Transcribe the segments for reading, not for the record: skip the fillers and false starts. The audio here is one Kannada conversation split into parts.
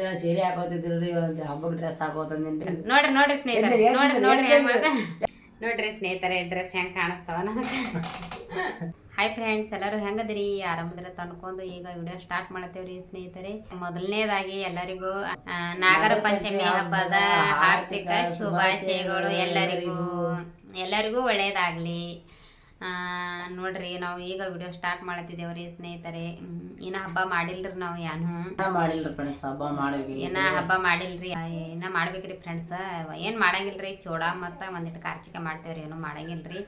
ದಿನ ಸೀರೆ ಹಾಕೋತಿದ್ರಿ ಹಬ್ಬಕ್ಕೆ ಡ್ರೆಸ್ ಹಾಕೋತಂದಿನ್ರಿ. ನೋಡ್ರಿ ಸ್ನೇಹಿತರೆ ನೋಡ್ರಿ ಸ್ನೇಹಿತರೆ ಡ್ರೆಸ್ ಹೆಂಗ್ ಕಾಣಿಸ್ತಾವ ನನಗೆ. ಹಾಯ್ ಫ್ರೆಂಡ್ಸ್, ಎಲ್ಲರೂ ಹೆಂಗದಿರಿ? ಆರಾಮದಿರ ಅನ್ಕೊಂಡು ಈಗ ವಿಡಿಯೋ ಸ್ಟಾರ್ಟ್ ಮಾಡ್ತೇವ್ರಿ ಸ್ನೇಹಿತರೆ. ಮೊದಲನೇದಾಗಿ ಎಲ್ಲರಿಗೂ ನಾಗರ ಪಂಚಮಿ ಹಬ್ಬದ ಹಾರ್ದಿಕ ಶುಭಾಶಯಗಳು. ಎಲ್ಲರಿಗೂ ಒಳ್ಳೇದಾಗ್ಲಿ. ನೋಡ್ರಿ ನಾವು ಈಗ ವಿಡಿಯೋ ಸ್ಟಾರ್ಟ್ ಮಾಡ್ತಿದ್ದೇವ್ರಿ ಸ್ನೇಹಿತರೆ. ಇನ್ನ ಹಬ್ಬ ಮಾಡಿಲ್ರಿ ನಾವು ಹಬ್ಬ ಮಾಡಿಲ್ರಿ ಇನ್ನ ಮಾಡ್ಬೇಕ್ರಿ ಫ್ರೆಂಡ್ಸ್. ಏನ್ ಮಾಡಂಗಿಲ್ರಿ, ಚೋಡ ಮತ್ತ ಒಂದಿಟ್ಟು ಕಾರ್ಚಿಕ ಮಾಡ್ತೇವ್ರಿ, ಏನು ಮಾಡಂಗಿಲ್ರಿ.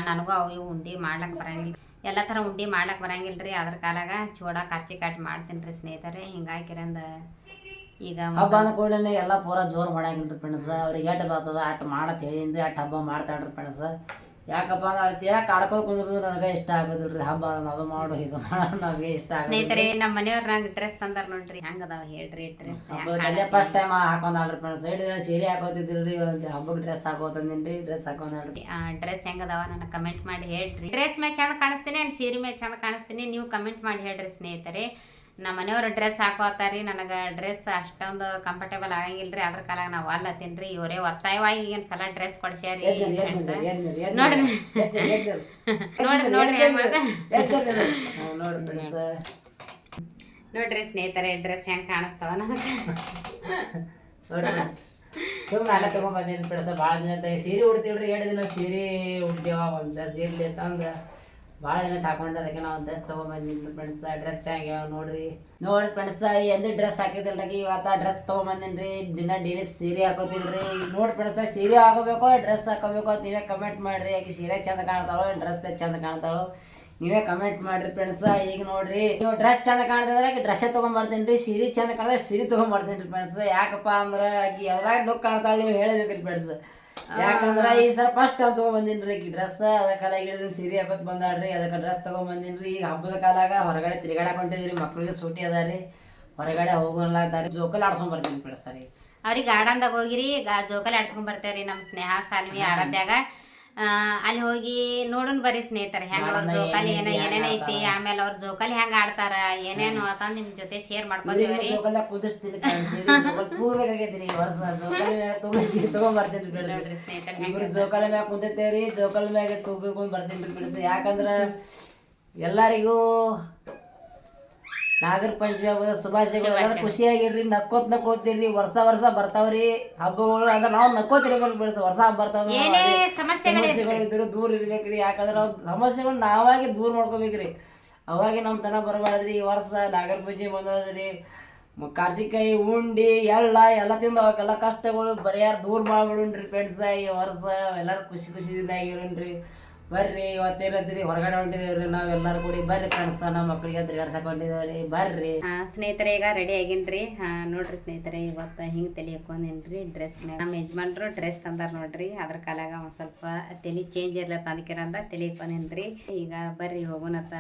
ನನಗೂ ಅವು ಇವು ಉಂಡಿ ಮಾಡ್ಲಕ್ ಬರಂಗಿಲ್ರಿ, ಎಲ್ಲ ಥರ ಉಂಡಿ ಮಾಡ್ಲಕ್ ಬರಂಗಿಲ್ರಿ. ಅದ್ರ ಕಾಲಾಗ ಚೋಡ ಕಾರ್ಚಿಕಾಟ್ ಮಾಡ್ತೀನಿ ಸ್ನೇಹಿತರೆ. ಹಿಂಗಾಕಿರಂದ ಈಗ ಹಬ್ಬ ಕೂಡಲೇ ಎಲ್ಲ ಪೂರಾ ಜೋರು ಮಾಡಂಗಿಲ್ರಿ ಫ್ರೆಂಡ್ಸ್. ಅವ್ರಿಗೆ ಎಟ್ಟು ಬರ್ತದ ಅಟ್ಟು ಮಾಡತ್ ಹೇಳಿನ್ರಿ, ಅಟ್ಟು ಹಬ್ಬ ಮಾಡ್ತಾಳ್ರಿ ಫ್ರೆಂಡ್ಸ್. ಯಾಕಪ್ಪ ಅಂದ್ರೆ ಕಾಡ್ಕೋ ಕುಂದ್ರದು ನನಗೆ ಇಷ್ಟ ಆಗೋದಿಲ್ರಿ. ಹಬ್ಬ ಅದು ಮಾಡು ಇದು ಮಾಡೋ ನಮಗೆ ಇಷ್ಟ ಆಗ. ಸ್ನೇಹಿತರೆ ನಮ್ಮ ಮನೆಯವ್ರ ನಂಗೆ ಡ್ರೆಸ್ ತಂದಾರ ನೋಡ್ರಿ, ಹೆಂಗದಾವ ಹೇಳ್ರಿ ಡ್ರೆಸ್. ಫಸ್ಟ್ ಟೈಮ್ ಹಾಕೊಂಡ್ರಿ ಫ್ರೆಂಡ್ಸ್. ಸೀರೆ ಹಾಕೋತಿದ್ರಿ, ಹಬ್ಬಕ್ಕೆ ಡ್ರೆಸ್ ಹಾಕೋತಂದಿನ್ರಿ. ಡ್ರೆಸ್ ಹಾಕೊಂಡ್ರಿ. ಡ್ರೆಸ್ ಹೆಂಗದಾವ ನನಗೆ ಕಮೆಂಟ್ ಮಾಡಿ ಹೇಳ್ರಿ. ಡ್ರೆಸ್ ಮೇಲೆ ಚಂದ ಕಾಣಿಸ್ತೀನಿ ಅಂಡ್ ಸೀರೆ ಮೇಲೆ ಚಂದ ಕಾಣಿಸ್ತೀನಿ, ನೀವು ಕಮೆಂಟ್ ಮಾಡಿ ಹೇಳ್ರಿ ಸ್ನೇಹಿತರೆ. ನಮ್ಮ ಮನೆಯವ್ರ ಡ್ರೆಸ್ ಹಾಕೋತಾರಿ, ನನಗೆ ಡ್ರೆಸ್ ಅಷ್ಟೊಂದು ಕಂಫರ್ಟೇಬಲ್ ಆಗಂಗಿಲ್ರಿ. ಅದ್ರ ಕಾಲಾಗ ನಾವು ಅಲ್ಲತ್ತೀನ್ರಿ. ಇವರೇ ಒತ್ತಾಯವಾಗಿ ಈಗಿನ ಸಲ ಡ್ರೆಸ್ ಕೊಡ್ಸ್ಯಾರಿ. ನೋಡ್ರಿ ಸ್ನೇಹಿತರೆ ಡ್ರೆಸ್ ಹೆಂಗ್ ಕಾಣಿಸ್ತಾವ ನನಗೆ. ಸುಮ್ಮನೆ ಅಲ್ಲ ತಗೊಂಡ್ಬಂದಿನಿ ಫ್ರೆಂಡ್ಸ್. ಭಾಳ ದಿನ ಸೀರೆ ಉಡ್ತೀವ್ರಿ, 2 ದಿನ ಸೀರೆ ಉಡ್ತೇವ. ಒಂದು ಡ್ರೆಸ್ ಇರ್ಲಿ ಅಂತಂದು ಭಾಳ ದಿನ ಹಾಕೊಂಡು ಅದಕ್ಕೆ ನಾವು ಡ್ರೆಸ್ ತೊಗೊಂಬಂದಿನಿ ಫ್ರೆಂಡ್ಸ್. ಡ್ರೆಸ್ ಹೆಂಗೆ ನೋಡ್ರಿ ಫ್ರೆಂಡ್ಸ್. ಎಂದು ಡ್ರೆಸ್ ಹಾಕಿದಿಲ್ರಿ, ಇವತ್ತು ಡ್ರೆಸ್ ತೊಗೊಂಬಂದಿನ್ರಿ. ದಿನ ಡೈಲಿ ಸೀರೆ ಹಾಕೋತಿಲ್ರಿ. ನೋಡಿ ಫ್ರೆಂಡ್ಸ್, ಸೀರೆ ಹಾಕೋಬೇಕೋ ಡ್ರೆಸ್ ಹಾಕೋಬೇಕೋ ಅಂತ ನೀವೇ ಕಮೆಂಟ್ ಮಾಡಿರಿ. ಆಕೆ ಸೀರೆ ಚಂದ ಕಾಣ್ತಾಳೋ ಡ್ರೆಸ್ ಚಂದ ಕಾಣ್ತಾಳೋ ನೀವೇ ಕಮೆಂಟ್ ಮಾಡಿರಿ ಫ್ರೆಂಡ್ಸ್. ಈಗ ನೋಡ್ರಿ, ನೀವು ಡ್ರೆಸ್ ಚಂದ ಕಾಣ್ತಿದ್ರೆ ಡ್ರೆಸ್ಸೇ ತೊಗೊಂಬರ್ತೀನಿ ರೀ, ಸೀರೆ ಚಂದ ಕಾಣಿದ್ರೆ ಸೀರೆ ತೊಗೊಂಬರ್ತೀನಿ ರೀ ಫ್ರೆಂಡ್ಸ್. ಯಾಕಪ್ಪ ಅಂದ್ರೆ ಆಕೆ ಎದ್ರಾಗ ಲುಕ್ ಕಾಣ್ತಾಳೆ ನೀವು ಹೇಳಬೇಕ್ರಿ ಫ್ರೆಂಡ್ಸ್. ಯಾಕಂದ್ರೆ ಈ ಸಲ ಫಸ್ಟ್ ಟೈಮ್ ತೊಗೊಂಬಂದಿನ್ರಿ ಆಕಿ ಡ್ರೆಸ್. ಅದಕ್ಕೆಲ್ಲ ಇಳಿದು ಸೀರೆ ಹಾಕೋತ್ ಬಂದಾಳ್ರಿ, ಅದಕ್ಕೆ ಡ್ರೆಸ್ ತೊಗೊಂಬಂದಿನ್ರಿ. ಈಗ ಹಬ್ಬದ ಕಾಲಾಗ ಹೊರಗಡೆ ತಿರುಗಾಡಕ್ ಹೊಂಟಿದ್ರಿ, ಮಕ್ಳಿಗೆ ಸೂಟಿ ಅದಾರಿ, ಹೊರಗಡೆ ಹೋಗೋನ್ಲಾಗ್ತಾರಿ. ಜೋಕಲ್ಲಿ ಆಡ್ಸ್ಕೊಂಡ್ ಬರ್ತೀನಿ ಫ್ರೆಂಡ್ಸ್. ಸರಿ ಅವ್ರಿಗೆ ಗಾರ್ಡನ್ದಾಗ ಹೋಗಿರಿ, ಜೋಕಾಲಿ ಆಡ್ಸ್ಕೊಂಡ್ ಬರ್ತೇವ್ರಿ ನಮ್ಮ ಸ್ನೇಹ ಸಾನ್ವಿ ಆರಾಧ್ಯಾಗ. ಅಲ್ಲಿ ಹೋಗಿ ನೋಡೋಣ ಬರ್ರಿ ಸ್ನೇಹಿತರೆ, ಹೆಂಗ ಅವ್ರ ಜೋಕಾಲಿ ಏನೇನೈತಿ, ಆಮೇಲೆ ಅವ್ರ ಜೋಕಾಲಿ ಹೆಂಗ ಆಡ್ತಾರ ಏನೇನು ಅಂತ ನಿಮ್ ಜೊತೆ ಶೇರ್ ಮಾಡ್ಕೊತೀವ್ರಿ. ಜೋಕಾಲಿ ಮ್ಯಾಗ ಕುಂದಿರ್ತೇವ್ರಿ, ಜೋಕಾಲಿ ಮ್ಯಾಗ ತೂಗಿಕೊಂಡ್ ಬರ್ತೀನಿ. ಯಾಕಂದ್ರ ಎಲ್ಲರಿಗೂ ನಾಗರ ಪಂಚಮಿ ಹಬ್ಬದ ಶುಭಾಶಯಗಳು. ಎಲ್ಲರೂ ಖುಷಿಯಾಗಿರ್ರಿ, ನಕ್ಕೋತಿರ್ರಿ. ವರ್ಷ ಬರ್ತಾವ್ರಿ ಹಬ್ಬಗಳು. ಅಂದ್ರೆ ನಾವು ನಕ್ಕೋತಿರ್ಬೇಕು ಬೆಳೆಸ. ವರ್ಷ ಹಬ್ಬ ಬರ್ತಾವ, ಸಮಸ್ಯೆಗಳು ಇದ್ರು ದೂರ ಇರ್ಬೇಕ್ರಿ. ಯಾಕಂದ್ರೆ ಸಮಸ್ಯೆಗಳು ನಾವಾಗಿ ದೂರ ಮಾಡ್ಕೋಬೇಕ್ರಿ. ಅವಾಗೆ ನಮ್ಮ ತನ ಬರಬಾರ್ದ್ರಿ. ಈ ವರ್ಷ ನಾಗರ ಪಂಚಮಿ ಬಂದದ್ರಿ, ಕಾರ್ಜಿಕಾಯಿ ಉಂಡಿ ಎಲ್ಲ ತಿಂದು ಅವಕ್ಕೆಲ್ಲ ಕಷ್ಟಗಳು ಬರಿಯಾರ ದೂರ ಮಾಡ್ಬಿಡ್ರಿ ಫ್ರೆಂಡ್ಸ್. ಈ ವರ್ಷ ಎಲ್ಲರೂ ಖುಷಿದಿಂದ ಆಗಿರೋಣ್ರಿ. ಬರ್ರಿ, ಇವತ್ತೇನದ್ರಿ ಹೊರಗಡೆ ಹೊಂಟಿದೇವ್ರಿ ನಾವ್ ಎಲ್ಲಾರು ಕೂಡಿ. ಬರ್ರಿ ಫ್ರೆಂಡ್ಸ್, ನಮ್ಮ ಮಕ್ಕಳಿಗೆ ತಿರ್ಗಾಡ್ಸಕ್ ಹೊಂಟಿದೇವ್ರಿ. ಬರ್ರಿ ಸ್ನೇಹಿತರೆ, ಈಗ ರೆಡಿ ಆಗಿನ್ರಿ. ನೋಡ್ರಿ ಸ್ನೇಹಿತರೆ, ಇವತ್ತು ಹಿಂಗೆ ತಲೆ ಹಾಕೊಂಡೇನ್ರಿ ಡ್ರೆಸ್ ಮ್ಯಾಗ. ನಮ್ಮ ಯಜಮಾನ್ರು ಡ್ರೆಸ್ ತಂದಾರ ನೋಡ್ರಿ. ಅದ್ರ ಕಾಲಾಗ ಒಂದ್ ಸ್ವಲ್ಪ ತಲೆ ಚೇಂಜ್ ಇರ್ಲತ್ತ ಅದಕ್ಕಿರಂದ ತಲೆ ಹಾಕೊಂಡೇನ್ರಿ. ಈಗ ಬರ್ರಿ ಹೋಗೋಣತ್ತ.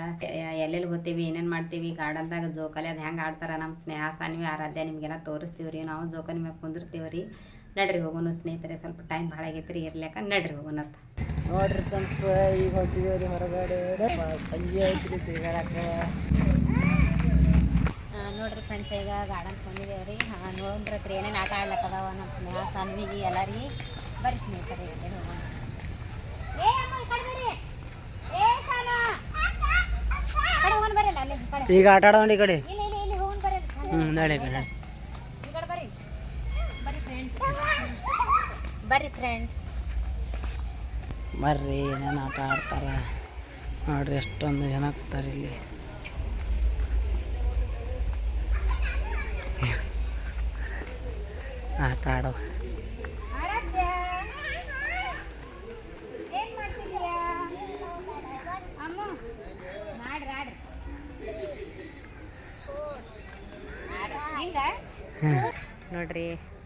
ಎಲ್ಲೆಲ್ಲಿ ಹೋಗ್ತೀವಿ, ಏನೇನ್ ಮಾಡ್ತೀವಿ, ಗಾರ್ಡನ್ದಾಗ ಜೋಕಾಲಿ ಅದ್ ಹೆಂಗ್ ಆಡ್ತಾರ ನಮ್ಮ ಸ್ನೇಹ ಸಾನ್ವಿ ಆರಾಧ್ಯ ನಿಮ್ಗೆಲ್ಲ ತೋರಿಸ್ತೀವ್ರಿ. ನಾವು ಜೋಕಾಲಿ ಮ್ಯಾಗ ಕುಂದಿರ್ತೀವ್ರಿ. ನಡ್ರಿ ಹೋಗೋಣ ಸ್ನೇಹಿತರೆ, ಸ್ವಲ್ಪ ಟೈಮ್ ಭಾಳ ಆಗೈತ್ರಿ ಇರ್ಲಿಕ್ಕ. ನಡ್ರಿ ಹೋಗೋಣತ್ತ. ನೋಡ್ರಿ ಫ್ರೆಂಡ್ಸ್, ಈಗ ಹೊಂಟಿದೇವ್ರಿ ಹೊರಗಡೆ. ಸಂಜೆ ಐತ್ರಿ ತಿರ್ಗಾಡಕ. ನೋಡ್ರಿ ಫ್ರೆಂಡ್ಸ್, ಈಗ ಗಾರ್ಡನ್ ಬಂದಿದ್ದೇವ್ರಿ. ನೋಡ್ರಿ ಏನೇನು ಆಟ ಆಡ್ಲಕ್ಕದಾವ ನಮ್ಮ ಸ್ನೇಹ ಸಾನ್ವಿಗೆ ಎಲ್ಲಾರಿ. ಬರ್ರಿ ಸ್ನೇಹಿತರೆ, ಹೋಗೋಣ. ಈಗ ಆಟ ಆಡೋಣ ಈ ಕಡೆ. ನಡಿ ಬರ್ರಿ ಫ್ರೆಂಡ್ಸ್, ಬರ್ರಿ. ಏನೇನು ಆಟ ಆಡ್ತಾರ ನೋಡ್ರಿ, ಎಷ್ಟೊಂದು ಜನ ಕೂತಾರೆ ಇಲ್ಲಿ. ಆಟ ಆಡೋ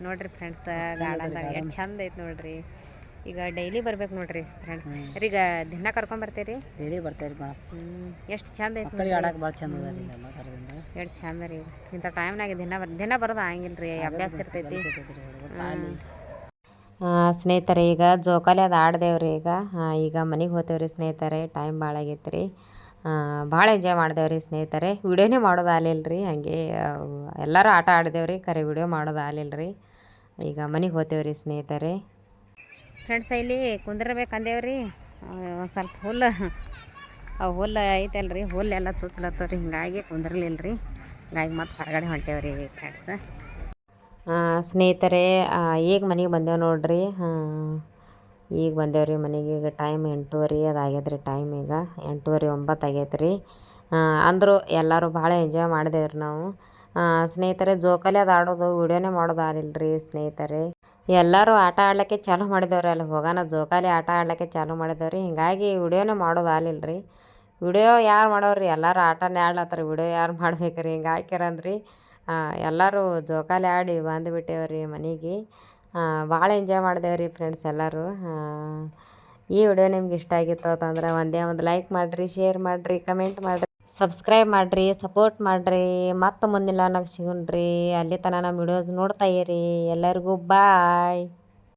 ನೋಡ್ರಿ ಫ್ರೆಂಡ್ಸ್, ಗಾರ್ಡನ್ದಾಗ ಎಷ್ಟು ಚಂದ ಐತಿ ನೋಡ್ರಿ. ಈಗ ಡೈಲಿ ಬರ್ಬೇಕು ನೋಡ್ರಿ ಫ್ರೆಂಡ್ಸ್. ಈಗ ದಿನ ಕರ್ಕೊಂಡ್ ಬರ್ತೀರಿ? ಡೈಲಿ ಬರ್ತೇವ್ರಿ ಫ್ರೆಂಡ್ಸ್. ಎಷ್ಟು ಚಂದ ಐತಿ, ಆಡಕ್ಕೆ ಭಾಳ ಚಂದ ಅದ ರೀ. ಎಲ್ಲ ಥರದಿಂದ ಎಷ್ಟು ಚಂದ ರೀ. ಇಂಥ ಟೈಮ್ನಾಗ ದಿನ ಬರೋದು ಆಗಂಗಿಲ್ರಿ, ಅಭ್ಯಾಸ ಇರ್ತೈತಿ. ಸ್ನೇಹಿತರೆ, ಈಗ ಜೋಕಾಲಿ ಅದು ಆಡ್ದೇವ್ರಿ. ಈಗ ಮನೆಗೆ ಹೋಗ್ತೇವ್ರಿ ಸ್ನೇಹಿತರೆ. ಟೈಮ್ ಭಾಳ ಆಗೈತೆ ರೀ. ಭಾಳ ಎಂಜಾಯ್ ಮಾಡ್ದೇವ್ರಿ ಸ್ನೇಹಿತರೆ. ವಿಡಿಯೋನೇ ಮಾಡೋದು ಆಗ್ಲಿಲ್ಲ ರೀ, ಹಾಗೆ ಎಲ್ಲರೂ ಆಟ ಆಡಿದೇವ್ರಿ, ಖರೆ ವಿಡಿಯೋ ಮಾಡೋದು ಆಗ್ಲಿಲ್ಲ ರೀ. ಈಗ ಮನೆಗೆ ಹೋಗ್ತೇವ್ರಿ ಸ್ನೇಹಿತರೆ. ಫ್ರೆಂಡ್ಸ್ ಇಲ್ಲಿ ಕುಂದಿರ್ಬೇಕಂದೇವ್ರಿ, ಒಂದು ಸ್ವಲ್ಪ ಹುಲ್ಲು ಐತಲ್ರಿ, ಹುಲ್ಲೆಲ್ಲ ಚುಚ್ಲತ್ತವ್ರಿ, ಹಿಂಗಾಗಿ ಕುಂದಿರ್ಲಿಲ್ಲ ರೀ. ಹಿಂಗಾಗಿ ಮತ್ತೆ ಹೊರಗಡೆ ಹೊಂಟೇವ್ರಿ ಫ್ರೆಂಡ್ಸ್. ಸ್ನೇಹಿತರೆ ಈಗ ಮನೆಗೆ ಬಂದೇವು ನೋಡ್ರಿ. ಈಗ ಬಂದೇವ್ರಿ ಮನೆಗೆ. ಈಗ ಟೈಮ್ 8:30 ಅದು ಆಗ್ಯದ್ರಿ. ಟೈಮ್ ಈಗ 8:30 9 ಆಗೈತೆ ರೀ. ಅಂದರೂ ಎಲ್ಲರೂ ಭಾಳ ಎಂಜಾಯ್ ಮಾಡಿದೇವ್ರಿ ನಾವು ಸ್ನೇಹಿತರೆ. ಜೋಕಾಲಿ ಅದು ಆಡೋದು ವಿಡಿಯೋನೇ ಮಾಡೋದು ಆಗಲಿಲ್ಲ ರೀ ಸ್ನೇಹಿತರೆ. ಎಲ್ಲರೂ ಆಟ ಆಡ್ಲಿಕ್ಕೆ ಚಾಲೂ ಮಾಡಿದೇವ್ರಿ, ಅಲ್ಲಿ ಹೋಗೋಣ ಜೋಕಾಲಿ ಆಟ ಆಡ್ಲಿಕ್ಕೆ ಚಾಲೂ ಮಾಡಿದೇವ್ರಿ, ಹಿಂಗಾಗಿ ವಿಡಿಯೋನೇ ಮಾಡೋದು ಆಗಲಿಲ್ಲ ರೀ. ವಿಡಿಯೋ ಯಾರು ಮಾಡೋರಿ, ಎಲ್ಲರೂ ಆಟನೇ ಆಡ್ಲತ್ತಾರ, ವಿಡಿಯೋ ಯಾರು ಮಾಡ್ಬೇಕ್ರಿ. ಹಿಂಗೆ ಹಾಕ್ಯಾರಂದ್ರಿ ಎಲ್ಲರೂ ಜೋಕಾಲಿ ಆಡಿ ಬಂದುಬಿಟ್ಟೇವ್ರಿ ಮನೆಗೆ. ಭಾಳ ಎಂಜಾಯ್ ಮಾಡಿದೇವ್ರಿ ಫ್ರೆಂಡ್ಸ್ ಎಲ್ಲರೂ. ಈ ವಿಡಿಯೋ ನಿಮ್ಗೆ ಇಷ್ಟ ಆಗಿತ್ತು ಅಂತಂದ್ರೆ ಒಂದು ಲೈಕ್ ಮಾಡಿರಿ, ಶೇರ್ ಮಾಡಿರಿ, ಕಮೆಂಟ್ ಮಾಡಿರಿ, ಸಬ್ಸ್ಕ್ರೈಬ್ ಮಾಡಿರಿ, ಸಪೋರ್ಟ್ ಮಾಡಿರಿ. ಮತ್ತು ಮುಂದಿನ ಸಿಗೋಣ್ರಿ. ಅಲ್ಲಿ ತನಕ ನಮ್ಮ ವಿಡಿಯೋಸ್ ನೋಡ್ತಾ ಇರಿ. ಎಲ್ಲರಿಗೂ ಬಾಯ್.